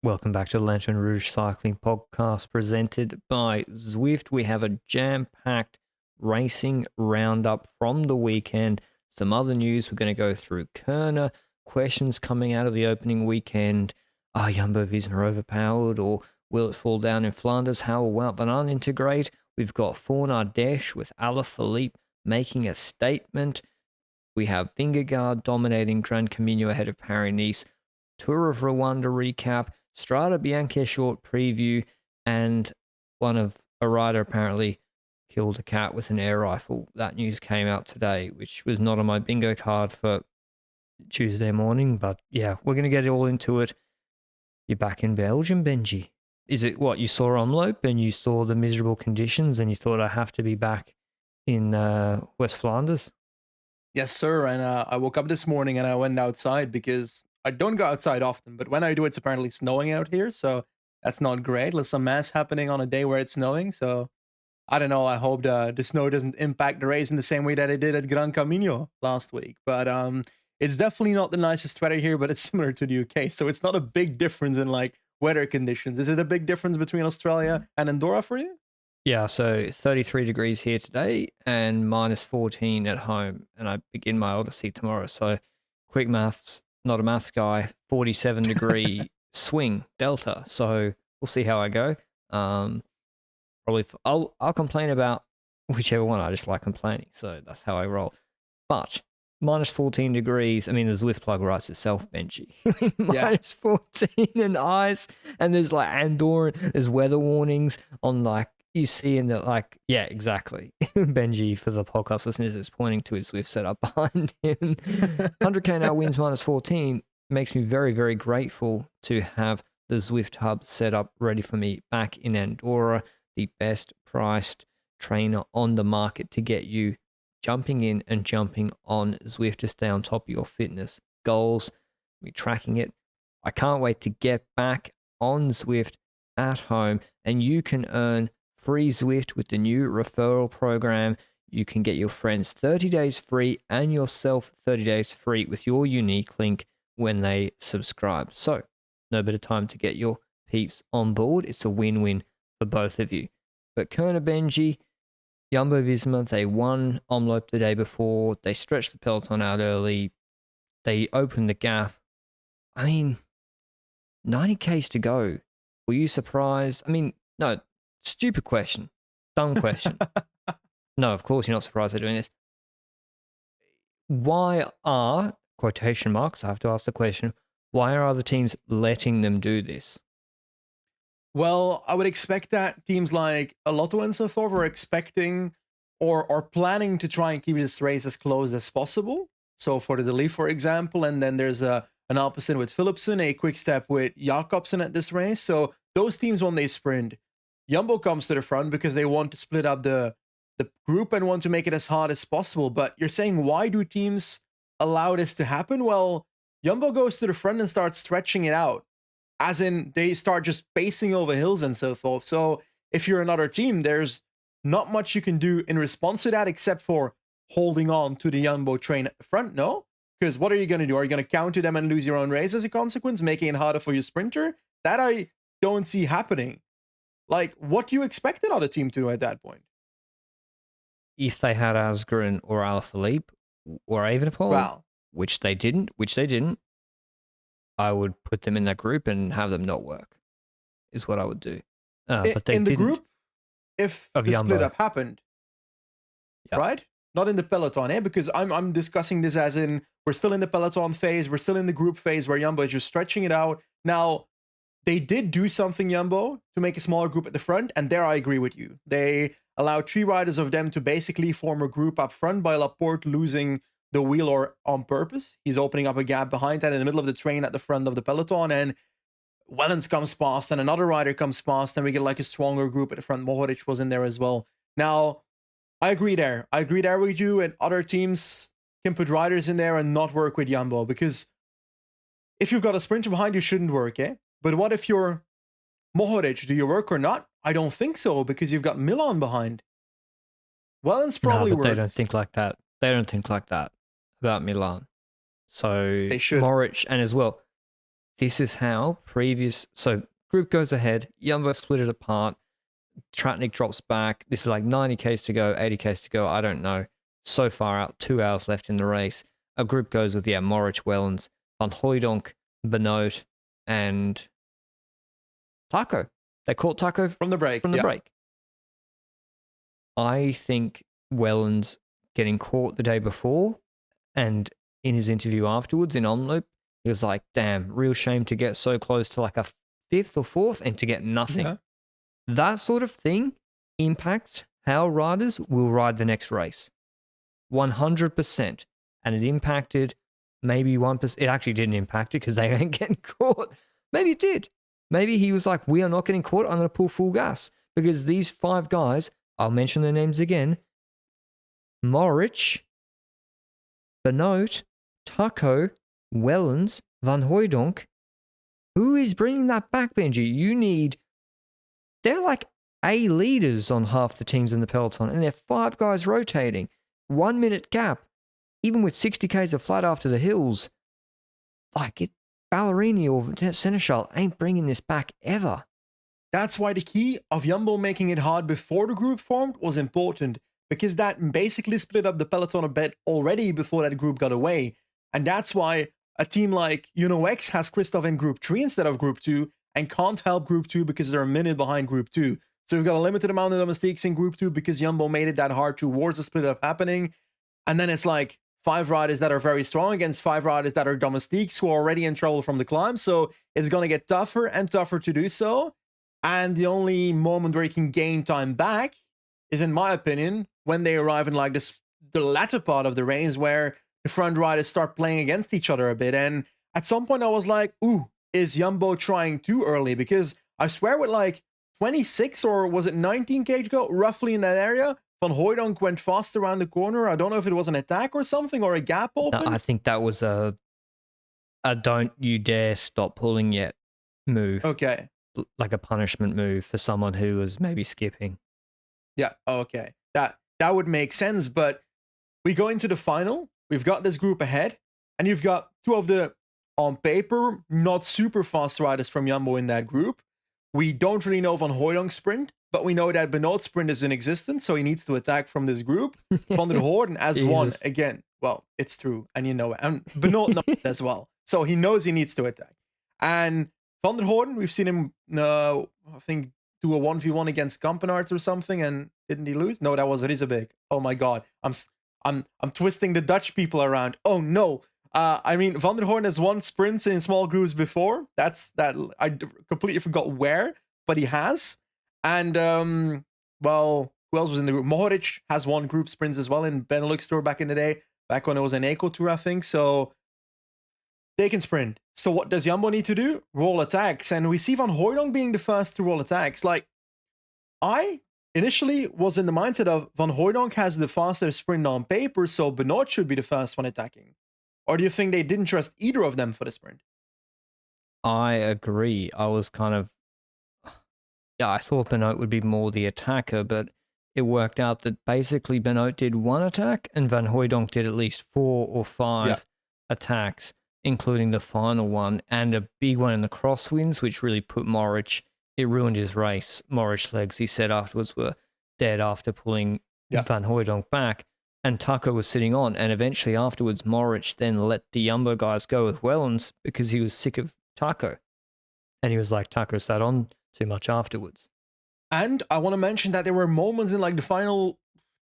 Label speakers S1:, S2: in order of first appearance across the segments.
S1: Welcome back to the Lanterne Rouge Cycling Podcast presented by Zwift. We have a jam-packed racing roundup from the weekend. Some other news. We're going to go through Kuurne, questions coming out of the opening weekend. Are Jumbo Visma overpowered or will it fall down in Flanders? How will Wout van Aert integrate? We've got Ardeche with Alaphilippe making a statement. We have Vingegaard dominating Gran Camino ahead of Paris-Nice. Tour of Rwanda recap, Strade Bianche short preview, and a rider apparently killed a cat with an air rifle. That news came out today, which was not on my bingo card for Tuesday morning. But yeah, we're going to get all into it. You're back in Belgium, Benji. Is it what you saw Omloop and you saw the miserable conditions and you thought I have to be back in West Flanders?
S2: Yes, sir. And I woke up this morning and I went outside because I don't go outside often, but when I do, it's apparently snowing out here. So that's not great. There's some mess happening on a day where it's snowing. So I don't know. I hope the snow doesn't impact the race in the same way that it did at Gran Camino last week. But it's definitely not the nicest weather here, but it's similar to the UK. So it's not a big difference in like weather conditions. Is it a big difference between Australia and Andorra for you?
S1: Yeah, so 33 degrees here today and minus 14 at home. And I begin my Odyssey tomorrow. So quick maths, not a maths guy, 47-degree swing delta. So we'll see how I go. Probably I'll complain about whichever one. I just like complaining. So that's how I roll. But minus 14 degrees. I mean, the Zwift plug writes itself, Benji.
S2: Yeah.
S1: Minus 14 and ice. And there's like Andorran, there's weather warnings on like, you see in the like, yeah, exactly. Benji, for the podcast listeners, is pointing to his Zwift setup behind him. 100k now wins minus 14 makes me very, very grateful to have the Zwift hub set up ready for me back in Andorra, the best priced trainer on the market to get you jumping in and jumping on Zwift to stay on top of your fitness goals. We're tracking it. I can't wait to get back on Zwift at home, and you can earn free Zwift with the new referral program. You can get your friends 30 days free and yourself 30 days free with your unique link when they subscribe. So, no better time to get your peeps on board. It's a win-win for both of you. But Kuurne, Benji, Jumbo Visma, they won Omloop the day before. They stretched the peloton out early. They opened the gap. I mean, 90Ks to go. Were you surprised? I mean, no, stupid question. Dumb question. No, of course you're not surprised they're doing this. Why are, quotation marks, I have to ask the question, why are other teams letting them do this?
S2: Well, I would expect that teams like Lotto and so forth are expecting or planning to try and keep this race as close as possible. So for the Delhi, for example, and then there's an opposite with Philipsen, a quick step with Jakobsen at this race. So those teams, when they sprint, Jumbo comes to the front because they want to split up the group and want to make it as hard as possible. But you're saying, why do teams allow this to happen? Well, Jumbo goes to the front and starts stretching it out, as in they start just pacing over hills and so forth. So if you're another team, there's not much you can do in response to that except for holding on to the Jumbo train at the front, no? Because what are you going to do? Are you going to counter them and lose your own race as a consequence, making it harder for your sprinter? That I don't see happening. Like, what do you expect another team to do at that point?
S1: If they had Asgreen or Alaphilippe or Evenepoel,
S2: Well,
S1: which they didn't, I would put them in that group and have them not work, is what I would do. But they
S2: in the
S1: didn't.
S2: group, if
S1: Of
S2: the split
S1: Jumbo.
S2: up happened,
S1: Yeah.
S2: right? Not in the peloton, eh? Because I'm discussing this as in we're still in the peloton phase, we're still in the group phase where Jumbo is just stretching it out. Now, they did do something, Jumbo, to make a smaller group at the front, and there I agree with you. They allowed 3 riders of them to basically form a group up front by Laporte losing the wheel or on purpose. He's opening up a gap behind that in the middle of the train at the front of the peloton, and Wellens comes past, and another rider comes past, and we get like a stronger group at the front. Mohoric was in there as well. Now, I agree there. I agree there with you, and other teams can put riders in there and not work with Jumbo, because if you've got a sprinter behind you, shouldn't work, eh? But what if you're Mohoric? Do you work or not? I don't think so, because you've got Milan behind. Wellens
S1: No,
S2: probably
S1: but they don't
S2: works.
S1: think like that. They don't think like that about Milan. So
S2: They should.
S1: Moritz, and as well, this is how previous. So group goes ahead, Jumbo split it apart. Tratnik drops back. This is like 90Ks to go, 80Ks to go. I don't know. So far out, 2 hours left in the race. A group goes with, Moritz, Wellens, Van Hooijdonk, Benoot, and Taco. They caught Taco
S2: from the break.
S1: break. I think Wellens getting caught the day before, and in his interview afterwards in On Loop, he was like, damn, real shame to get so close to like a 5th or 4th and to get nothing.
S2: Yeah.
S1: That sort of thing impacts how riders will ride the next race. 100%. And it impacted maybe 1%. It actually didn't impact it because they ain't getting caught. Maybe it did. Maybe he was like, we are not getting caught. I'm going to pull full gas. Because these 5 guys, I'll mention their names again. Moritz, Benoot, Taco, Wellens, Van Hooijdonk. Who is bringing that back, Benji? They're like A leaders on half the teams in the peloton, and they're 5 guys rotating. 1 minute gap, even with 60 Ks of flat after the hills. Like, Ballerini or Seneschal ain't bringing this back ever.
S2: That's why the key of Jumbo making it hard before the group formed was important, because that basically split up the peloton a bit already before that group got away. And that's why a team like UNOX has Christoph in Group 3 instead of Group 2 and can't help Group 2 because they're a minute behind Group 2. So we've got a limited amount of domestiques in Group 2 because Jumbo made it that hard towards the split up happening. And then it's like 5 riders that are very strong against 5 riders that are domestiques who are already in trouble from the climb. So it's going to get tougher and tougher to do so. And the only moment where you can gain time back is, in my opinion, when they arrive in like the latter part of the race where the front riders start playing against each other a bit. And at some point I was like, ooh, is Jumbo trying too early? Because I swear with like 26 or was it 19K to go, roughly in that area, Van Hooijdonk went fast around the corner. I don't know if it was an attack or something or a gap open.
S1: No, I think that was a don't you dare stop pulling yet move.
S2: Okay.
S1: Like a punishment move for someone who was maybe skipping.
S2: Yeah, okay. That would make sense, but we go into the final. We've got this group ahead, and you've got 2 of the, on paper, not super fast riders from Jumbo in that group. We don't really know Van Hooijdonk's sprint, but we know that Benoot's sprint is in existence, so he needs to attack from this group. Van der Hoorn has won again. Well, it's true, and you know it. And Benoot knows it as well, so he knows he needs to attack. And Van der Hoorn, we've seen him, I think, do a 1v1 against Kampenaerts or something, and didn't he lose? No, that was Rizebek. Oh my god, I'm twisting the Dutch people around. Oh no. I mean, Van der Hoorn has won sprints in small groups before. I completely forgot where, but he has. And well, who else was in the group? Mohoric has won group sprints as well in Benelux Tour back in the day, back when it was an Eco Tour, I think. So they can sprint. So what does Jumbo need to do? Roll attacks. And we see Van Hooijdonk being the first to roll attacks. Like, I initially was in the mindset of Van Hooijdonk has the faster sprint on paper, so Benoot should be the first one attacking. Or do you think they didn't trust either of them for the sprint?
S1: I agree. I was kind of... Yeah, I thought Benoot would be more the attacker, but it worked out that basically Benoot did 1 attack and Van Hooijdonk did at least 4 or 5 attacks, including the final one, and a big one in the crosswinds, which really put Moritz... It ruined his race. Moritz's legs, he said afterwards, were dead after pulling Van Hooijdonk back. And Taco was sitting on. And eventually afterwards, Moritz then let the Jumbo guys go with Wellens because he was sick of Taco. And he was like, Taco sat on too much afterwards.
S2: And I want to mention that there were moments in like the final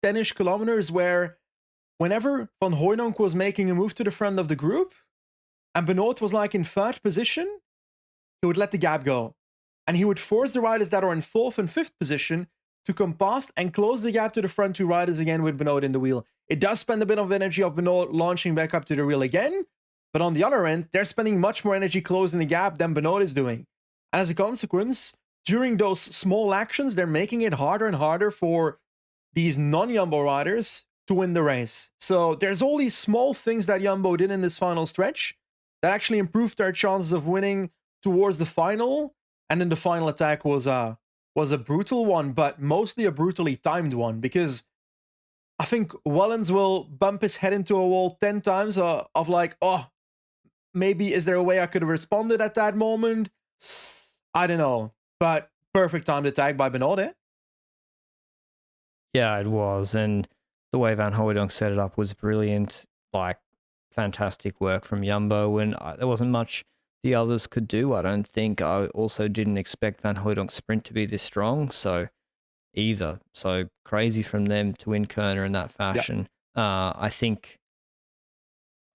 S2: 10-ish kilometers where whenever Van Hooijdonk was making a move to the front of the group and Benoot was like in 3rd position, he would let the gap go. And he would force the riders that are in 4th and 5th position to come past and close the gap to the front 2 riders again with Benoot in the wheel. It does spend a bit of energy of Benoot launching back up to the wheel again, but on the other end, they're spending much more energy closing the gap than Benoot is doing. And as a consequence, during those small actions, they're making it harder and harder for these non-Jumbo riders to win the race. So there's all these small things that Jumbo did in this final stretch that actually improved their chances of winning towards the final. And then the final attack was a brutal one, but mostly a brutally timed one, because I think Wellens will bump his head into a wall 10 times of like, oh, Maybe is there a way I could have responded at that moment? I don't know. But perfect timed attack by Benoit, eh?
S1: Yeah, it was. And the way Van Hooydonk set it up was brilliant. Like, fantastic work from Jumbo. And there wasn't much the others could do, I don't think. I also didn't expect Van Hooydonk's sprint to be this strong. So, either. So, crazy from them to win Kuurne in that fashion. I think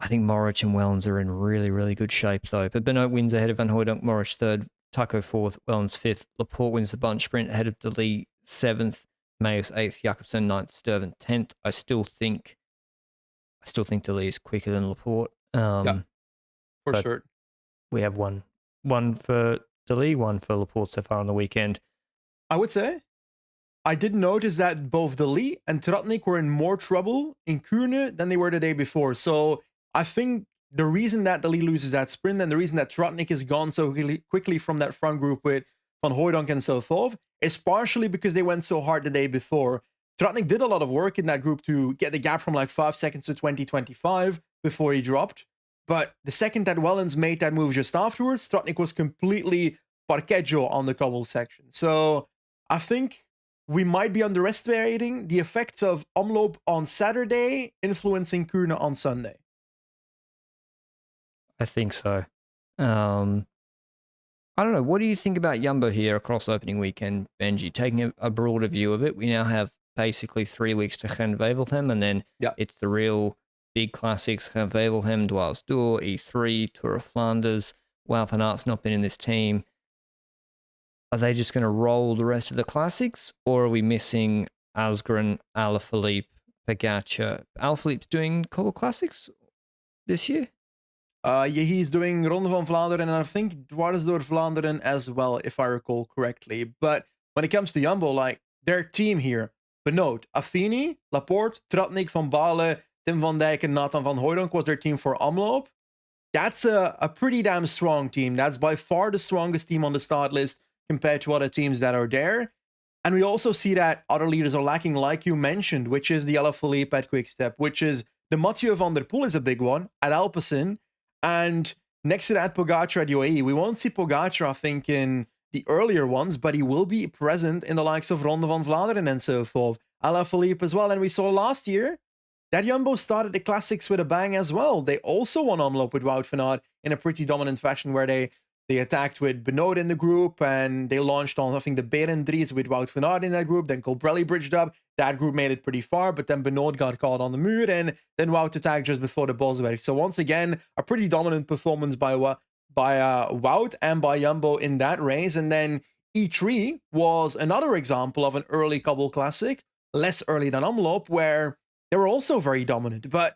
S1: Morich and Wellens are in really, really good shape, though. But Benoit wins ahead of Van Hooydonk, Morich third, Taco fourth, Wellens fifth. Laporte wins the bunch sprint ahead of De Lee seventh, Mayes eighth, Jakobsen ninth, Sturven 10th. I still think De Lee is quicker than Laporte.
S2: For sure.
S1: We have one for De Lee, one for Laporte so far on the weekend.
S2: I would say I did notice that both De Lee and Tratnik were in more trouble in Kuurne than they were the day before. So I think the reason that De Lee loses that sprint and the reason that Tratnik is gone so quickly from that front group with Van Hooydonk and so forth is partially because they went so hard the day before. Tratnik did a lot of work in that group to get the gap from like 5 seconds to 20-25 before he dropped. But the second that Wellens made that move just afterwards, Tratnik was completely parquejo on the cobble section. So I think we might be underestimating the effects of Omloop on Saturday influencing Kuurne on Sunday.
S1: I think so. I don't know. What do you think about Jumbo here across opening weekend, Benji? Taking a broader view of it, we now have basically 3 weeks to Gent-Wevelgem, and then it's the real big classics, Gent-Wevelgem, Dwars Door, E3, Tour of Flanders. Wout van Aert's not been in this team. Are they just going to roll the rest of the classics, or are we missing Asgreen, Alaphilippe, Pogacar? Alaphilippe's doing Cobble Classics this year?
S2: He's doing Ronde van Vlaanderen and I think Dwars door Vlaanderen as well, if I recall correctly. But when it comes to Jumbo, like their team here, Benoot, Affini, Laporte, Tratnik, Van Baarle, Tim van Dijk and Nathan van Hooydonk was their team for Omloop. That's a pretty damn strong team. That's by far the strongest team on the start list compared to other teams that are there. And we also see that other leaders are lacking, like you mentioned, which is the Alaphilippe at Quick-Step, which is the Mathieu van der Poel is a big one at Alpecin. And next to that, Pogacar at UAE. We won't see Pogacar, I think, in the earlier ones, but he will be present in the likes of Ronde van Vlaanderen and so forth. Alaphilippe as well. And we saw last year that Jumbo started the classics with a bang as well. They also won Omloop with Wout van Aert in a pretty dominant fashion where they attacked with Benoit in the group and they launched on, I think, the Berendries with Wout van Aert in that group. Then Colbrelli bridged up. That group made it pretty far, but then Benoit got caught on the muur and then Wout attacked just before the Bosberg. So once again, a pretty dominant performance by Wout and by Jumbo in that race. And then E3 was another example of an early Cobble Classic, less early than Omloop, where they were also very dominant. But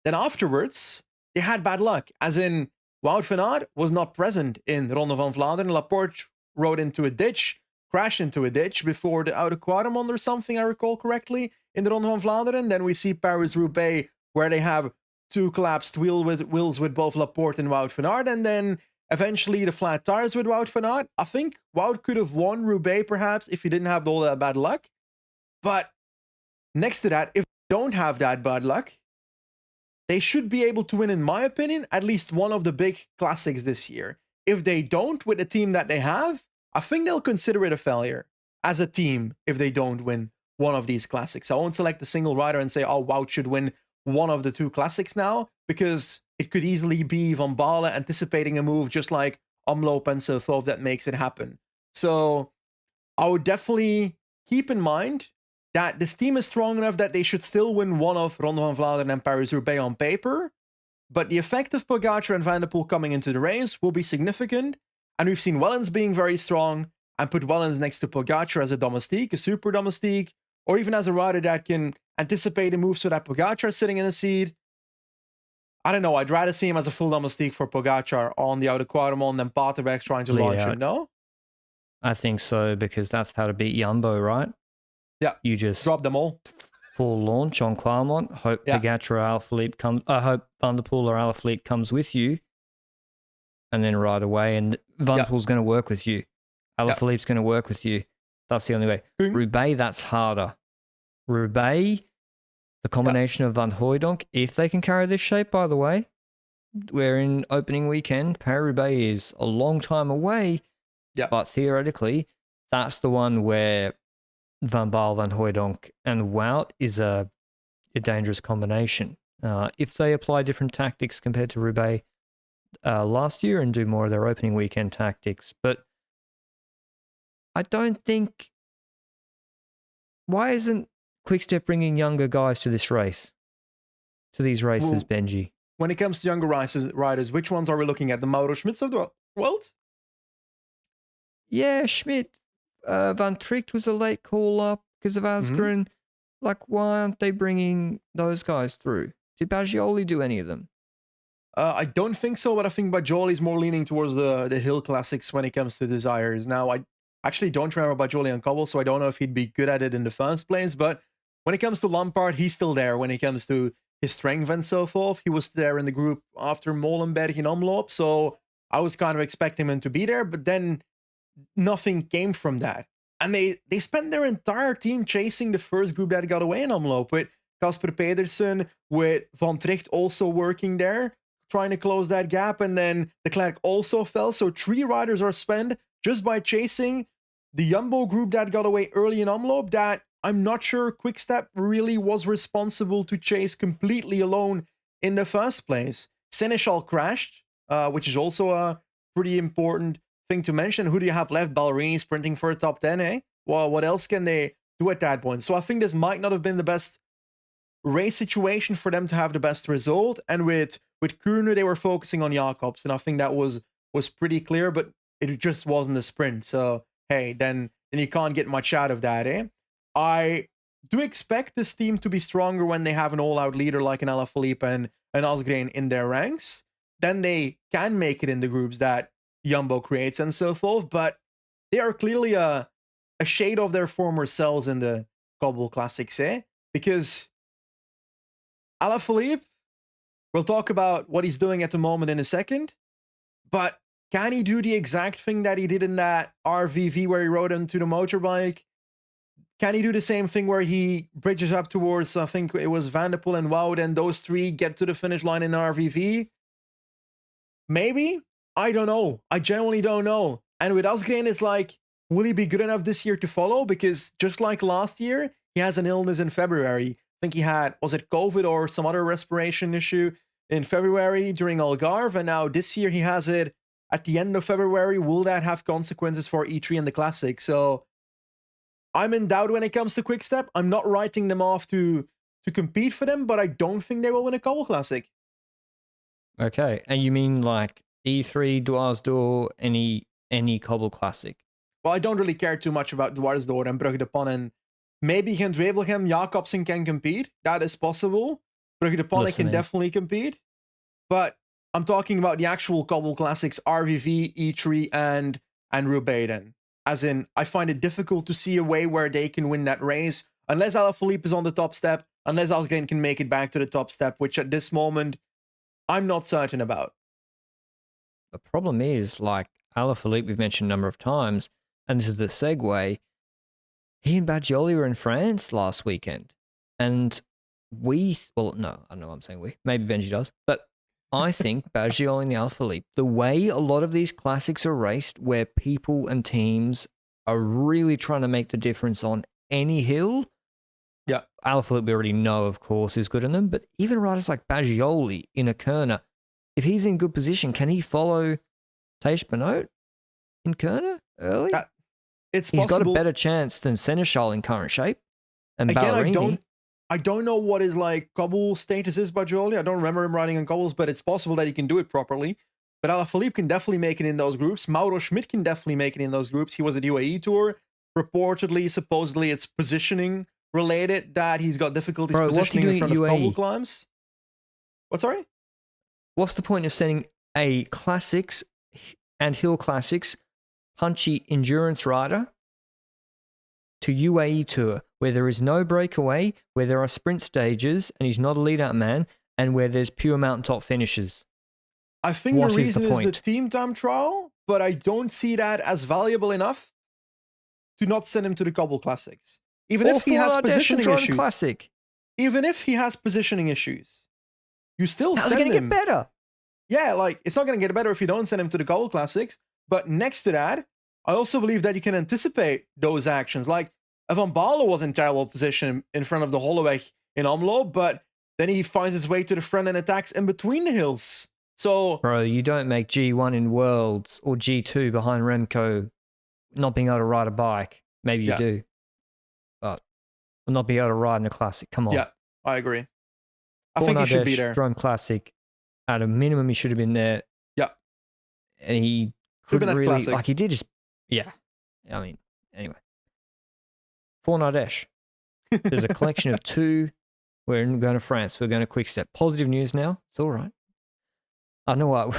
S2: then afterwards, they had bad luck, as in Wout van Aert was not present in Ronde van Vlaanderen. Laporte rode into a ditch, crashed into a ditch before the Oude Quaremont or something, I recall correctly, in the Ronde van Vlaanderen. Then we see Paris-Roubaix, where they have two collapsed wheels with both Laporte and Wout van Aert, and then eventually the flat tires with Wout van Aert. I think Wout could have won Roubaix, perhaps, if he didn't have all that bad luck. But next to that, if they don't have that bad luck, they should be able to win, in my opinion, at least one of the big classics this year. If they don't, with the team that they have, I think they'll consider it a failure as a team if they don't win one of these classics. I won't select a single rider and say, oh, Wout should win one of the two classics now, because it could easily be Van Baarle anticipating a move just like Omloop and so forth that makes it happen. So I would definitely keep in mind that this team is strong enough that they should still win one of Ronde van Vlaanderen and Paris-Roubaix on paper, but the effect of Pogacar and Van der Poel coming into the race will be significant, and we've seen Wellens being very strong, and put Wellens next to Pogacar as a domestique, a super domestique, or even as a rider that can anticipate a move so that Pogacar is sitting in the seat. I don't know, I'd rather see him as a full domestique for Pogacar on the Oude Quaremont than Paterberg trying to launch him, no?
S1: I think so, because that's how to beat Jumbo, right?
S2: Yeah,
S1: you just
S2: drop them all.
S1: Full launch on Quaremont. Hope Pogacar or Alaphilippe comes. I hope Van der Poel or Alaphilippe comes with you, and then ride away. And Van der Poel's going to work with you. Alaphilippe's going to work with you. That's the only way. Roubaix, that's harder. Roubaix, the combination of Van Hooydonk, if they can carry this shape, by the way, we're in opening weekend. Paris-Roubaix is a long time away,
S2: Yeah.
S1: but theoretically, that's the one where Van Baal, Van Hooijdonk, and Wout is a dangerous combination. If they apply different tactics compared to Roubaix last year and do more of their opening weekend tactics, but I don't think. Why isn't Quick-Step bringing younger guys to this race? To these races,
S2: Well,
S1: Benji?
S2: when it comes to younger riders, which ones are we looking at? The Mauro Schmidts of the world?
S1: Yeah, Schmidt. Van Tricht was a late call up because of Asgreen. Like, why aren't they bringing those guys through? Did Baggioli do any of them?
S2: I don't think so, but I think Bajoli's more leaning towards the hill classics when it comes to desires. Now, I actually don't remember Bajoli on cobble, so I don't know if he'd be good at it in the first place, but when it comes to Lampaard, he's still there when it comes to his strength and so forth. He was there in the group after Molenberg in Omloop, so I was kind of expecting him to be there, but then nothing came from that. And they spent their entire team chasing the first group that got away in Omloop, with Casper Pedersen, with Van Tricht also working there, trying to close that gap, and then the Klerk also fell. So 3 riders are spent just by chasing the Jumbo group that got away early in Omloop, that I'm not sure Quick-Step really was responsible to chase completely alone in the first place. Seneschal crashed, which is also a pretty important thing to mention. Who do you have left? Ballerini sprinting for a top 10, eh? Well, what else can they do at that point? So I think this might not have been the best race situation for them to have the best result. And with Kuurne, they were focusing on Jacobs, and I think that was pretty clear, but it just wasn't a sprint. So hey, then you can't get much out of that, eh? I do expect this team to be stronger when they have an all-out leader like an Alaphilippe and an Asgreen in their ranks. Then they can make it in the groups that Jumbo creates and so forth, but they are clearly a shade of their former selves in the Cobble Classics, eh? Because Alaphilippe, we'll talk about what he's doing at the moment in a second, but can he do the exact thing that he did in that RVV where he rode into the motorbike? Can he do the same thing where he bridges up towards, I think it was Van der Poel and Wout, and those 3 get to the finish line in RVV? Maybe? I don't know. I genuinely don't know. And with Asgreen, it's like, will he be good enough this year to follow? Because just like last year, he has an illness in February. I think he had, was it COVID or some other respiration issue in February during Algarve, and now this year he has it at the end of February. Will that have consequences for E3 and the Classic? So I'm in doubt when it comes to Quick-Step. I'm not writing them off to compete for them, but I don't think they will win a Cobble Classic.
S1: Okay, and you mean like E3, Dwars any Cobble Classic?
S2: Well, I don't really care too much about Dwarsdoor and Brugge de Pannen. Maybe Gent-Wevelgem, Jacobsen can compete. That is possible. Brugge de Pannen can definitely compete. But I'm talking about the actual Cobble Classics, RVV, E3, and Roubaix then. As in, I find it difficult to see a way where they can win that race, unless Alaphilippe is on the top step, unless Asgreen can make it back to the top step, which at this moment, I'm not certain about.
S1: The problem is, like Alaphilippe, we've mentioned a number of times, and this is the segue, he and Baggioli were in France last weekend. And well, no, I don't know what I'm saying we. Maybe Benji does. But I think Baggioli and Alaphilippe, the way a lot of these classics are raced, where people and teams are really trying to make the difference on any hill.
S2: Yeah.
S1: Alaphilippe, we already know, of course, is good in them. But even riders like Baggioli in a Kuurne, if he's in good position, can he follow Teish Benoit in Kuurne early?
S2: He's
S1: got a better chance than Seneschal in current shape. And
S2: again,
S1: Ballerini.
S2: I don't know what his like cobble status is, Baggioli. I don't remember him riding on cobbles, but it's possible that he can do it properly. But Alaphilippe can definitely make it in those groups. Mauro Schmidt can definitely make it in those groups. He was at UAE Tour. Reportedly, supposedly, it's positioning related that he's got difficulties positioning in front of cobble climbs. What, sorry?
S1: What's the point of sending a classics and hill classics punchy endurance rider to UAE Tour, where there is no breakaway, where there are sprint stages, and he's not a lead-out man, and where there's pure mountaintop finishes?
S2: I think the reason is the team time trial, but I don't see that as valuable enough to not send him to the Cobble Classics. Even if he has positioning issues.
S1: Classic.
S2: Even if he has positioning issues, you still
S1: How's
S2: send him.
S1: How's it going to get better?
S2: yeah, like it's not going to get better if you don't send him to the Gold Classics. But next to that, I also believe that you can anticipate those actions. Like Van Baarle was in terrible position in front of the Holloweg in Omloop, but then he finds his way to the front and attacks in between the hills. So,
S1: Bro, you don't make G1 in Worlds or G2 behind Remco not being able to ride a bike. Maybe you do, but not be able to ride in a classic. Come on.
S2: Yeah, I agree. I think he should be there.
S1: Drome Classic, at a minimum, he should have been there.
S2: Yeah.
S1: And he couldn't really, like he did just, yeah. I mean, anyway. For Ardeche, there's a collection of 2. We're going to France. We're going to Quick-Step. Positive news now. It's all right. I know what.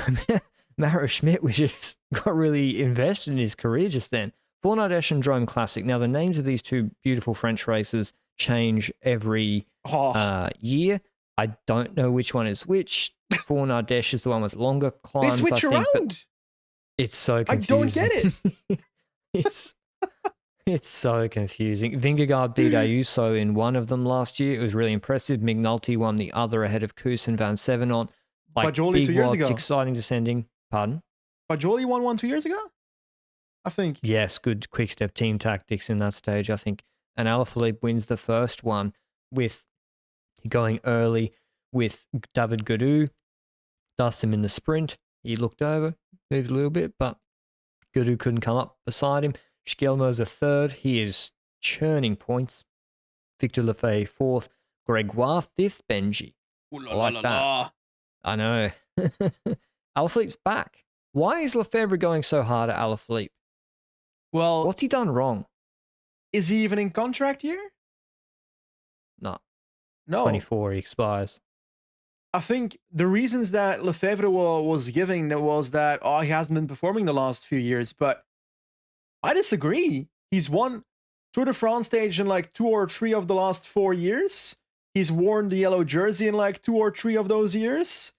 S1: Maro Schmidt, we just got really invested in his career just then. For Ardeche and Drome Classic. Now, the names of these 2 beautiful French races change every year. I don't know which one is which. For Ardeche is the one with longer climbs.
S2: They switch around.
S1: It's so confusing.
S2: I don't get
S1: it. It's so confusing. Vingegaard beat Ayuso in one of them last year. It was really impressive. McNulty won the other ahead of Kuss and Van Sevenant. Like
S2: Bajoli 2 years ago.
S1: Exciting descending. Pardon?
S2: Bajoli won one 2 years ago, I think.
S1: Yes, good Quick-Step team tactics in that stage, I think. And Alaphilippe wins the first one with going early with David Gaudu. Dusts him in the sprint. He looked over, moved a little bit, but Gaudu couldn't come up beside him. Schelmo's a third. He is churning points. Victor Lefebvre 4th. Gregoire 5th. Benji. I like that. I know. Alaphilippe's back. Why is Lefebvre going so hard at Alaphilippe?
S2: Well,
S1: what's he done wrong?
S2: Is he even in contract year?
S1: No.
S2: 24
S1: he expires.
S2: I think the reasons that Lefebvre was giving was that he hasn't been performing the last few years, but I disagree. He's won Tour de France stage in like 2 or 3 of the last 4 years. He's worn the yellow jersey in like 2 or 3 of those years.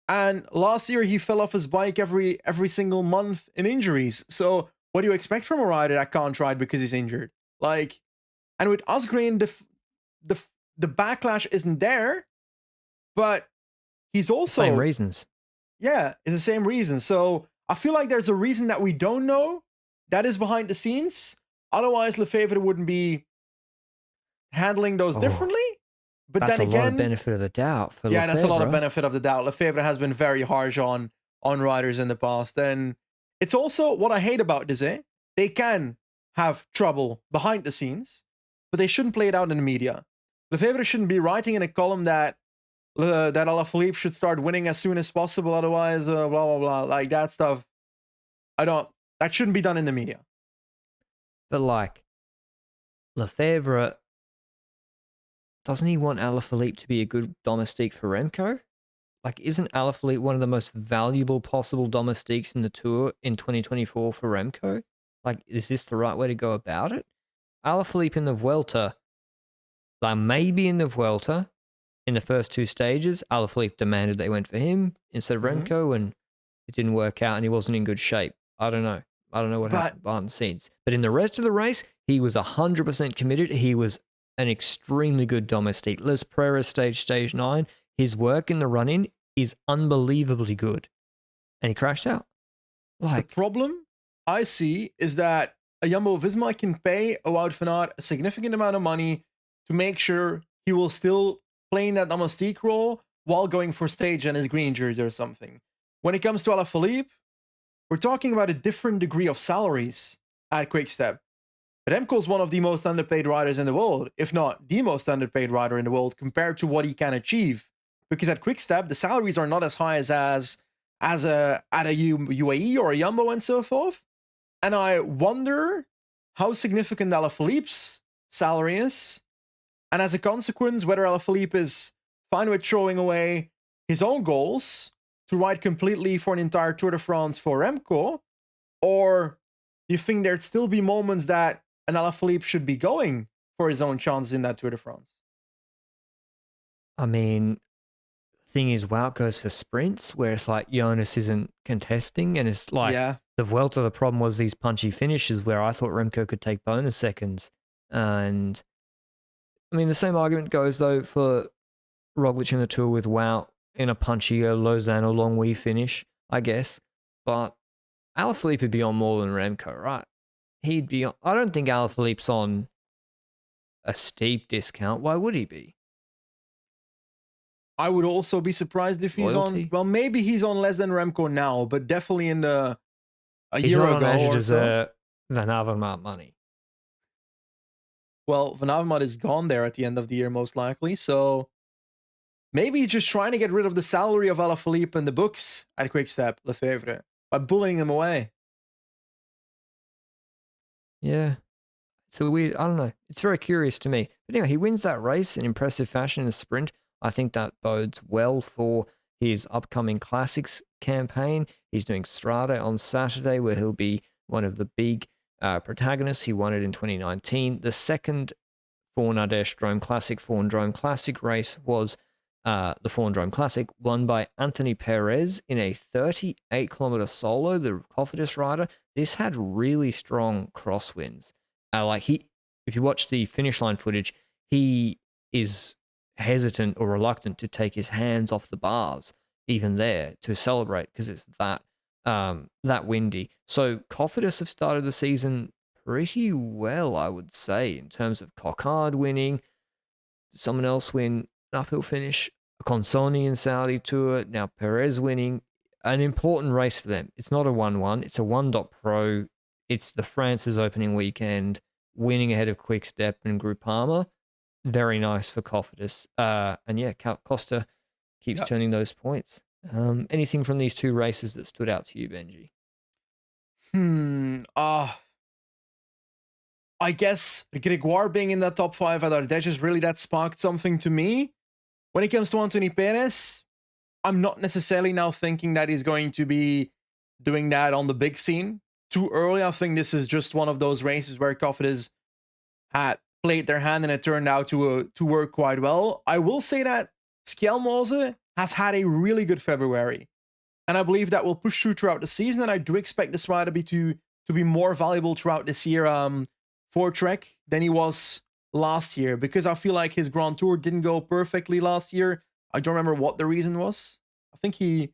S2: And last year he fell off his bike every single month in injuries. So what do you expect from a rider that can't ride because he's injured? Like, and with Asgreen, the backlash isn't there, but he's also
S1: same reasons.
S2: Yeah, it's the same reason. So I feel like there's a reason that we don't know that is behind the scenes. Otherwise, Lefebvre wouldn't be handling those differently. But
S1: that's
S2: then again,
S1: a lot of benefit of the doubt for Lefebvre.
S2: That's a lot of benefit of the doubt. Lefebvre has been very harsh on riders in the past. And it's also what I hate about this, they can have trouble behind the scenes, but they shouldn't play it out in the media. Lefebvre shouldn't be writing in a column that Alaphilippe should start winning as soon as possible. Otherwise, blah, blah, blah. Like that stuff. That shouldn't be done in the media.
S1: But like, Lefebvre, doesn't he want Alaphilippe to be a good domestique for Remco? Like, isn't Alaphilippe one of the most valuable possible domestiques in the Tour in 2024 for Remco? Like, is this the right way to go about it? Alaphilippe in the Vuelta, like maybe in the Vuelta, in the first 2 stages, Alaphilippe demanded they went for him instead of Remco, and it didn't work out, and he wasn't in good shape. I don't know. I don't know what happened behind the scenes. But in the rest of the race, he was 100% committed. He was an extremely good domestique. Les Pereira stage 9, his work in the run-in is unbelievably good. And he crashed out. Like,
S2: the problem I see is that a Jumbo-Visma can pay a Wout van Aert a significant amount of money to make sure he will still play in that domestique role while going for stage and his green jersey or something. When it comes to Alaphilippe, we're talking about a different degree of salaries at Quick-Step. Remco is one of the most underpaid riders in the world, if not the most underpaid rider in the world, compared to what he can achieve. Because at Quick-Step, the salaries are not as high as at a UAE or a Jumbo and so forth. And I wonder how significant Alaphilippe's salary is. And as a consequence, whether Alaphilippe is fine with throwing away his own goals to ride completely for an entire Tour de France for Remco, or do you think there'd still be moments that an Alaphilippe should be going for his own chances in that Tour de France?
S1: I mean, thing is, Wout goes for sprints, where it's like Jonas isn't contesting, and it's like the Vuelta, the problem was these punchy finishes where I thought Remco could take bonus seconds. And I mean, the same argument goes, though, for Roglic in the Tour with Wout in a punchier Lausanne or Longwy finish, I guess. But Alaphilippe would be on more than Remco, right? He'd be on, I don't think Alaphilippe's on a steep discount. Why would he be?
S2: I would also be surprised if he's on.
S1: Loyalty?
S2: Well, maybe he's on less than Remco now, but definitely in a
S1: He's
S2: year
S1: not
S2: ago
S1: on
S2: or so.
S1: Azure Van Avermaet money.
S2: Well, Van Avermaet is gone there at the end of the year, most likely. So maybe he's just trying to get rid of the salary of Alaphilippe in the books at Quick-Step, Lefevre, by bullying him away.
S1: Yeah. So weird. I don't know. It's very curious to me. But anyway, he wins that race in impressive fashion in the sprint. I think that bodes well for his upcoming classics campaign. He's doing Strade on Saturday, where he'll be one of the big protagonists. He won it in 2019. The second Fawn Ardeche Drome Classic, Fawn Drome Classic race was the Fawn Drome Classic, won by Anthony Perez in a 38-kilometer solo, the Cofidis rider. This had really strong crosswinds. If you watch the finish line footage, he is hesitant or reluctant to take his hands off the bars, even there, to celebrate because it's that windy. So Cofidis have started the season pretty well, I would say, in terms of Coquard winning. Someone else win an uphill finish. Consoni in Saudi Tour. Now Perez winning. An important race for them. It's not a 1-1. It's a 1.pro. It's the France's opening weekend. Winning ahead of Quick-Step and Groupama. Very nice for Cofidis. And yeah, Costa keeps turning those points. Anything from these two races that stood out to you, Benji?
S2: I guess Gregoire being in that top 5 at Ardeche is really that sparked something to me. When it comes to Anthony Perez, I'm not necessarily now thinking that he's going to be doing that on the big scene too early. I think this is just one of those races where Cofidis had played their hand and it turned out to work quite well. I will say that Skjelmose has had a really good February, and I believe that will push throughout the season. And I do expect this rider to be more valuable throughout this year for Trek than he was last year, because I feel like his Grand Tour didn't go perfectly last year. I don't remember what the reason was. I think it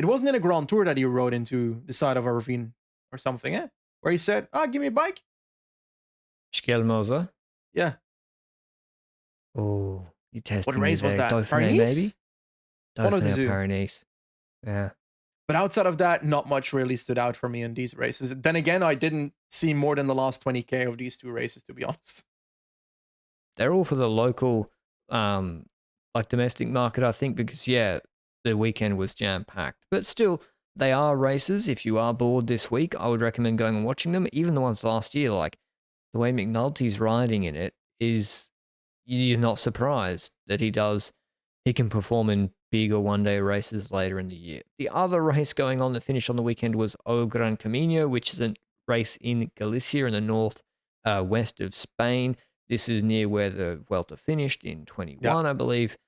S2: wasn't in a Grand Tour that he rode into the side of a ravine or something, where he said, give me a bike.
S1: Skjelmose?
S2: Yeah.
S1: Oh, you testing
S2: What race was that?
S1: Dauphiné,
S2: Paris?
S1: maybe?
S2: One of the two.
S1: Paris. Yeah.
S2: But outside of that, not much really stood out for me in these races. Then again, I didn't see more than the last 20K of these two races, to be honest.
S1: They're all for the local, domestic market, I think, because, the weekend was jam-packed. But still, they are races. If you are bored this week, I would recommend going and watching them. Even the ones last year, like the way McNulty's riding in it is, you're not surprised that he can perform in bigger one-day races later in the year. The other race going on that finished on the weekend was O Gran Camino, which is a race in Galicia in the north west of Spain. This is near where the Vuelta finished in 21, I believe.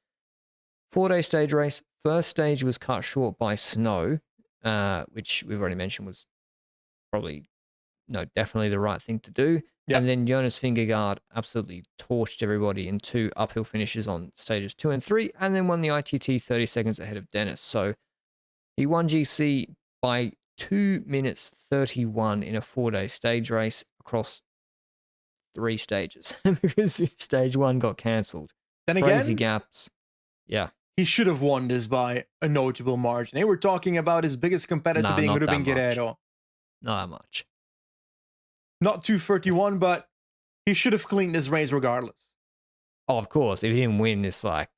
S1: 4-day stage race. First stage was cut short by snow, which we've already mentioned was definitely the right thing to do. Yep. And then Jonas Vingegaard absolutely torched everybody in 2 uphill finishes on stages 2 and 3, and then won the ITT 30 seconds ahead of Dennis. So he won GC by 2 minutes 31 in a 4-day stage race across 3 stages because stage 1 got cancelled.
S2: Then
S1: Crazy
S2: again,
S1: gaps. Yeah.
S2: He should have won this by a notable margin. They were talking about his biggest competitor being Ruben Guerrero.
S1: Not that much.
S2: Not 231, but he should have cleaned this race regardless.
S1: Oh, of course. If he didn't win, it's like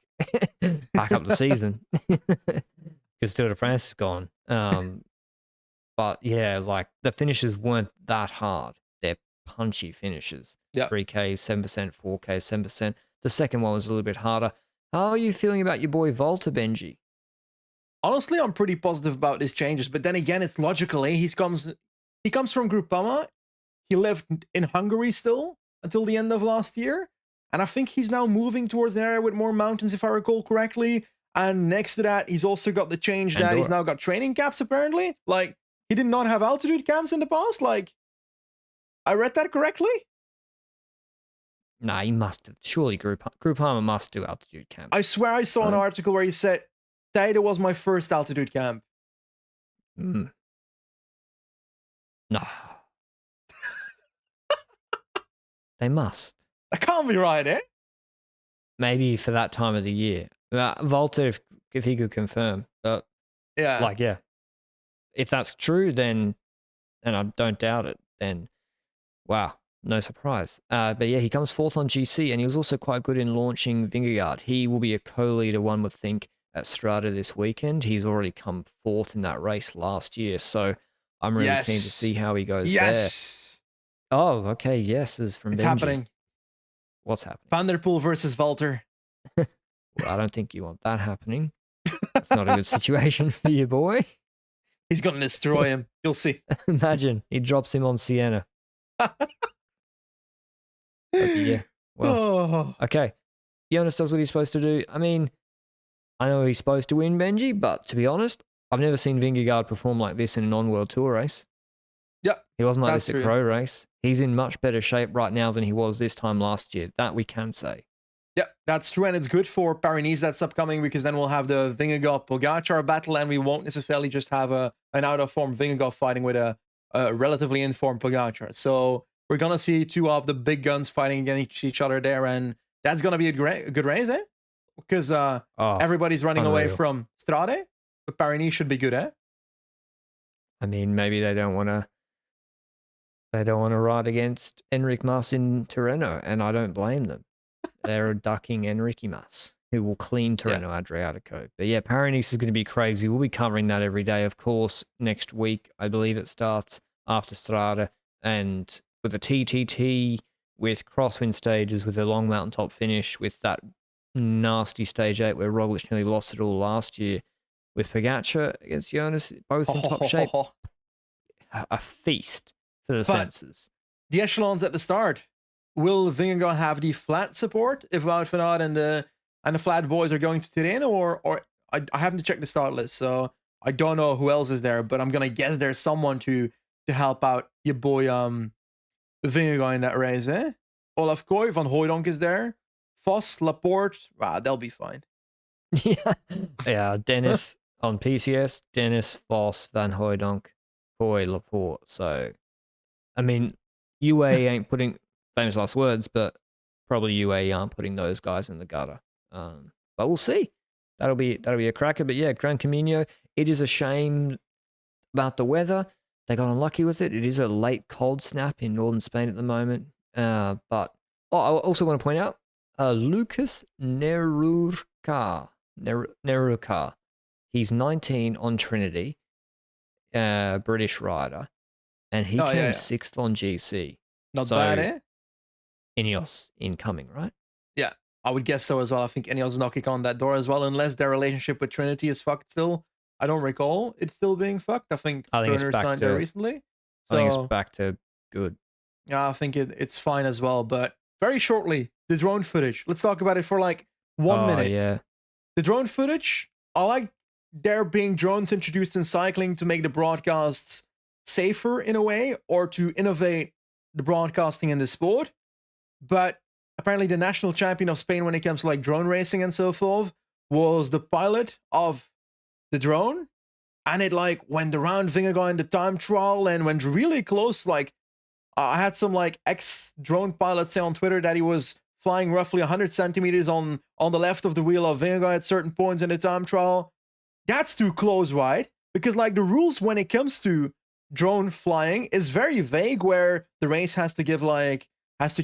S1: back up the season because Tour de France is gone. But yeah, like the finishes weren't that hard. They're punchy finishes. 3K, 7%, 4K, 7%. The second one was a little bit harder. How are you feeling about your boy Volta, Benji?
S2: Honestly, I'm pretty positive about his changes, but then again, it's logical. He comes from Groupama. He lived in Hungary still until the end of last year, and I think he's now moving towards an area with more mountains, if I recall correctly. And next to that, he's also got the change that he's now got training camps, apparently. Like, he did not have altitude camps in the past. Like, I read that correctly?
S1: Nah, he must have. Surely Groupama must do altitude camps.
S2: I swear I saw an article where he said Teide was my first altitude camp.
S1: No. They must.
S2: That can't be right, eh?
S1: Maybe for that time of the year. Walter, if he could confirm. But
S2: Yeah.
S1: if that's true, then, and I don't doubt it, then wow, no surprise. But yeah, he comes fourth on GC, and he was also quite good in launching Vingegaard. He will be a co-leader, one would think, at Strade this weekend. He's already come fourth in that race last year, so I'm really keen to see how he goes there. Oh, okay, yes, is from
S2: it's
S1: Benji.
S2: Happening.
S1: What's happening?
S2: Van der Poel versus Walter.
S1: Well, I don't think you want that happening. It's not a good situation for you, boy.
S2: He's going to destroy him. You'll see.
S1: Imagine he drops him on Sienna. Yeah. Well, okay. Jonas does what he's supposed to do. I mean, I know he's supposed to win, Benji, but to be honest, I've never seen Vingegaard perform like this in a non-World Tour race.
S2: Yeah.
S1: He wasn't like this at Pro race. He's in much better shape right now than he was this time last year. That we can say.
S2: Yeah, that's true. And it's good for Paris that's upcoming, because then we'll have the Vingegaard-Pogacar battle, and we won't necessarily just have an out-of-form Vingegaard fighting with a relatively informed Pogacar. So we're going to see two of the big guns fighting against each other there, and that's going to be a good race, eh? Because everybody's running away from Strade, but Paris should be good, eh?
S1: I mean, maybe they don't want to ride against Enric Mas in Tirreno, and I don't blame them. They're ducking Enrique Mas, who will clean Tirreno Adriatico. But yeah, Paris is going to be crazy. We'll be covering that every day, of course, next week. I believe it starts after Strade, and with a TTT, with crosswind stages, with a long mountaintop finish, with that nasty stage 8 where Roglic nearly lost it all last year, with Pogacar against Jonas, both in top shape. A feast for the senses.
S2: The echelons at the start. Will Vingegaard have the flat support if Wout van Aert and the flat boys are going to Tirreno, or I haven't checked the start list, so I don't know who else is there, but I'm gonna guess there's someone to help out your boy Vingegaard in that race, eh? Olaf Koy, Van Hooijdonk is there. Vos, Laporte, they'll be fine.
S1: Yeah, Dennis on PCS, Dennis, Vos, Van Hooijdonk, Koy, Laporte. So, I mean, UA ain't putting, famous last words, but probably UA aren't putting those guys in the gutter. But we'll see. That'll be a cracker. But yeah, Gran Camino, it is a shame about the weather. They got unlucky with it. It is a late cold snap in northern Spain at the moment. But I also want to point out Lucas Neruka. He's 19 on Trinity, British rider, and he came sixth on GC.
S2: Not bad, eh?
S1: Ineos incoming, right?
S2: Yeah, I would guess so as well. I think Ineos is knocking on that door as well, unless their relationship with Trinity is fucked still. I don't recall it still being fucked. I think Turner signed there recently. So,
S1: I think it's back to good.
S2: Yeah, I think it's fine as well. But very shortly, the drone footage. Let's talk about it for like 1 minute.
S1: Yeah.
S2: The drone footage, I like there being drones introduced in cycling to make the broadcasts safer in a way, or to innovate the broadcasting in the sport. But apparently the national champion of Spain when it comes to like drone racing and so forth was the pilot of the drone, and it like went around Vingegaard in the time trial and went really close. Like I had some like ex-drone pilots say on Twitter that he was flying roughly 100 centimeters on the left of the wheel of Vingegaard at certain points in the time trial. That's too close, right? Because like the rules when it comes to drone flying is very vague, where the race has to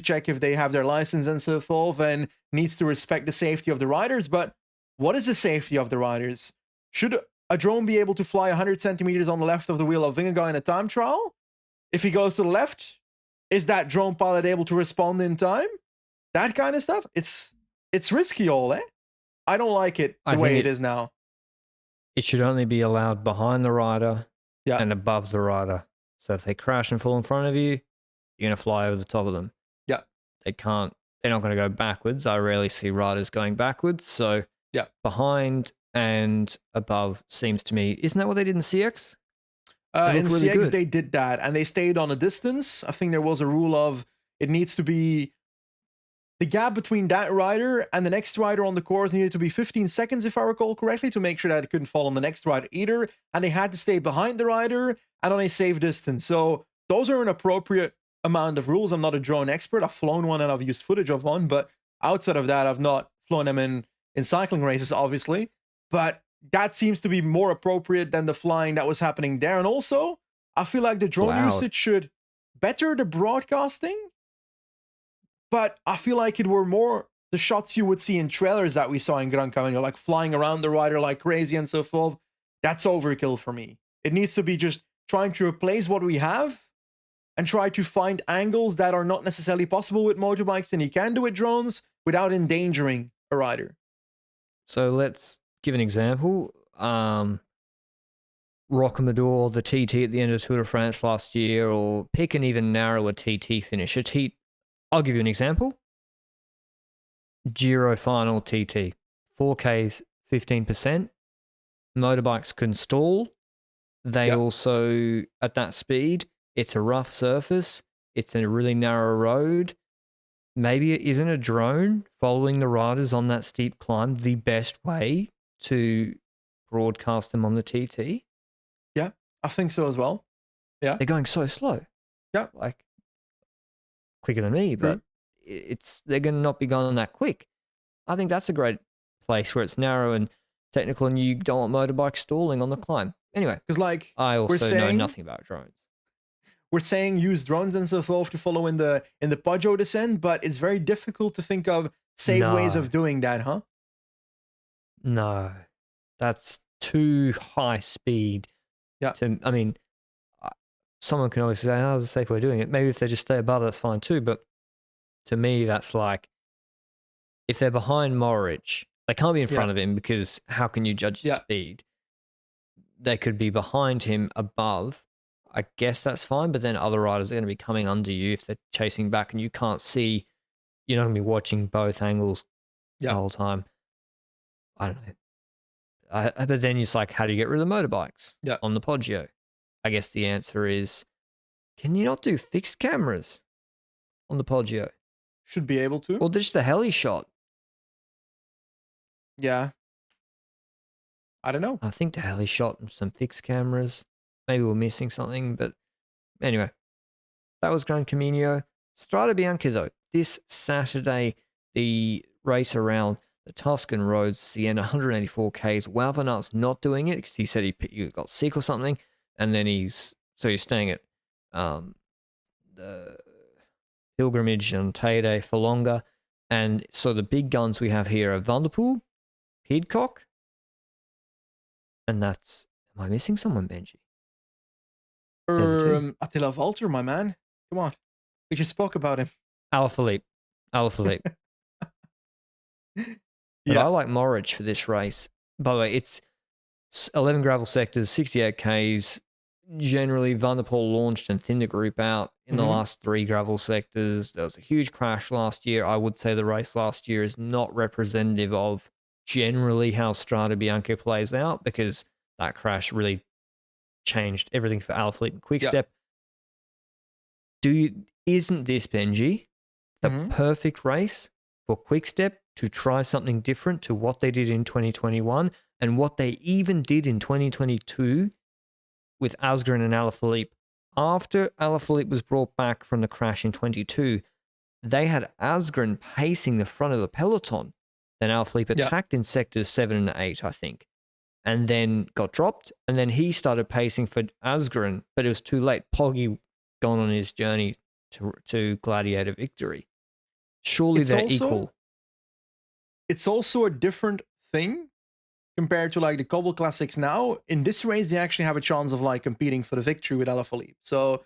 S2: check if they have their license and so forth, and needs to respect the safety of the riders. But what is the safety of the riders? Should a drone be able to fly 100 centimeters on the left of the wheel of Vingegaard in a time trial? If he goes to the left, is that drone pilot able to respond in time? That kind of stuff. It's risky, all, eh? I don't like it the way it is now.
S1: It should only be allowed behind the rider and above the rider. So if they crash and fall in front of you, you're going to fly over the top of them.
S2: Yeah.
S1: They're not going to go backwards. I rarely see riders going backwards. So behind and above seems to me, isn't that what they did in CX?
S2: In really CX, they did that, and they stayed on a distance. I think there was a rule of it needs to be the gap between that rider and the next rider on the course needed to be 15 seconds, if I recall correctly, to make sure that it couldn't fall on the next rider either. And they had to stay behind the rider and on a safe distance. So those are an appropriate amount of rules. I'm not a drone expert. I've flown one and I've used footage of one, but outside of that, I've not flown them in cycling races, obviously. But that seems to be more appropriate than the flying that was happening there. And also, I feel like the drone usage should better the broadcasting, but I feel like it were more the shots you would see in trailers that we saw in Gran Camino, like flying around the rider like crazy and so forth. That's overkill for me. It needs to be just trying to replace what we have and try to find angles that are not necessarily possible with motorbikes and you can do with drones without endangering a rider.
S1: So let's give an example. Rocamadour, the TT at the end of Tour de France last year, or pick an even narrower TT finish. I'll give you an example. Giro final TT, 4Ks, 15%. Motorbikes can stall. They also, at that speed, it's a rough surface. It's a really narrow road. Maybe it isn't a drone following the riders on that steep climb the best way to broadcast them on the TT.
S2: Yeah, I think so as well. Yeah.
S1: They're going so slow.
S2: Yeah.
S1: Like, quicker than me, but they're going to not be going that quick. I think that's a great place where it's narrow and technical and you don't want motorbikes stalling on the climb. Anyway,
S2: because like
S1: I also know nothing about drones.
S2: We're saying use drones and so forth to follow in the Poggio descent, but it's very difficult to think of safe ways of doing that, huh?
S1: No, that's too high speed.
S2: Yeah.
S1: I mean, someone can always say, "Oh, there's a safe way of doing it." Maybe if they just stay above, that's fine too. But to me, that's like if they're behind Morich, they can't be in front of him because how can you judge his speed? They could be behind him above. I guess that's fine, but then other riders are going to be coming under you if they're chasing back and you can't see. You're not going to be watching both angles the whole time. I don't know. But then it's like, how do you get rid of the motorbikes on the Poggio? I guess the answer is, can you not do fixed cameras on the Poggio?
S2: Should be able to.
S1: Or just a heli shot.
S2: Yeah. I don't know.
S1: I think the heli shot and some fixed cameras. Maybe we're missing something, but anyway, that was Gran Camino. Strade Bianche, though, this Saturday, the race around the Tuscan roads, Siena, 184 Ks. Wout van Aert's not doing it because he said he got sick or something, and then he's staying at the pilgrimage on Teide for longer. And so the big guns we have here are Van der Poel, Pidcock, and that's. Am I missing someone, Benji?
S2: Attila Valter, my man. Come on. We just spoke about him.
S1: Alaphilippe. But I like Morich for this race. By the way, it's 11 gravel sectors, 68 Ks. Generally, Van der Poel launched and thinned the group out in the last 3 gravel sectors. There was a huge crash last year. I would say the race last year is not representative of generally how Strade Bianche plays out because that crash really changed everything for Alaphilippe and Quick-Step. Isn't this, Benji, the perfect race for Quick-Step to try something different to what they did in 2021 and what they even did in 2022 with Asgreen and Alaphilippe? After Alaphilippe was brought back from the crash in 22, they had Asgreen pacing the front of the peloton. Then Alaphilippe attacked in sectors 7 and 8, I think, and then got dropped. And then he started pacing for Asgreen, but it was too late. Poggi gone on his journey to Gladiator victory. Surely they're equal.
S2: It's also a different thing compared to like the Cobble Classics now. In this race, they actually have a chance of like competing for the victory with Alaphilippe. So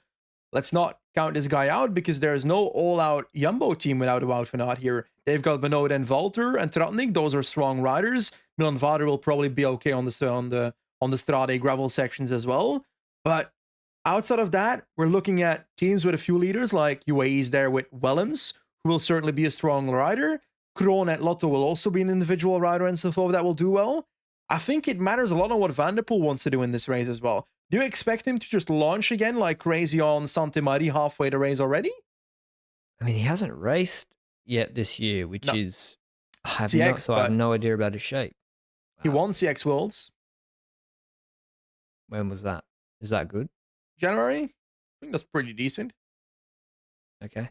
S2: let's not count this guy out because there is no all-out Jumbo team without a Wout van Aert here. They've got Benoit and Valter and Tratnik. Those are strong riders. Milan Vader will probably be okay on the Strade gravel sections as well. But outside of that, we're looking at teams with a few leaders like UAE's there with Wellens, who will certainly be a strong rider. Kroon at Lotto will also be an individual rider and so forth that will do well. I think it matters a lot on what Van der Poel wants to do in this race as well. Do you expect him to just launch again like crazy on Sainte-Marie halfway the race already?
S1: I mean, he hasn't raced yet this year, which
S2: No.
S1: is I have
S2: CX,
S1: I have
S2: but
S1: no idea about his shape.
S2: he won CX Worlds
S1: When was that? Is that good?
S2: January. I think that's pretty decent.
S1: Okay.